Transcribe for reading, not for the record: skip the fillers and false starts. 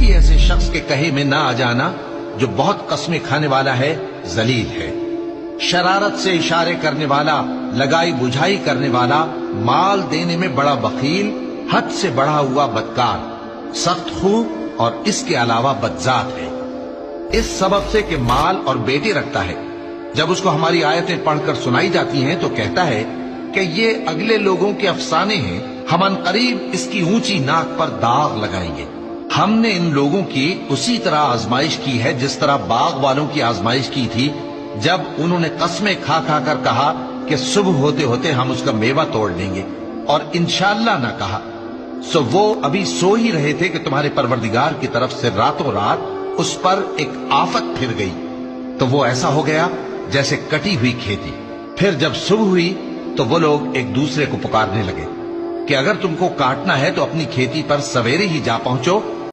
کسی ایسے شخص کے کہے میں نہ آ جانا جو بہت قسمیں کھانے والا ہے، ذلیل ہے، شرارت سے اشارے کرنے والا، لگائی بجھائی کرنے والا، مال دینے میں بڑا بخیل، حد سے بڑھا ہوا بدکار، سخت خو اور اس کے علاوہ بدذات ہے۔ اس سبب سے کہ مال اور بیٹے رکھتا ہے، جب اس کو ہماری آیتیں پڑھ کر سنائی جاتی ہیں تو کہتا ہے کہ یہ اگلے لوگوں کے افسانے ہیں، ہم ان قریب اس کی اونچی ناک پر داغ لگائیں گے۔ ہم نے ان لوگوں کی اسی طرح آزمائش کی ہے جس طرح باغ والوں کی آزمائش کی تھی، جب انہوں نے قسمیں کھا کھا کر کہا کہ صبح ہوتے ہوتے ہم اس کا میوہ توڑ لیں گے، اور انشاءاللہ نہ کہا، سو وہ ابھی سو ہی رہے تھے کہ تمہارے پروردگار کی طرف سے راتوں رات اس پر ایک آفت پھر گئی، تو وہ ایسا ہو گیا جیسے کٹی ہوئی کھیتی۔ پھر جب صبح ہوئی تو وہ لوگ ایک دوسرے کو پکارنے لگے کہ اگر تم کو کاٹنا ہے تو اپنی کھیتی پر سویرے ہی جا پہنچو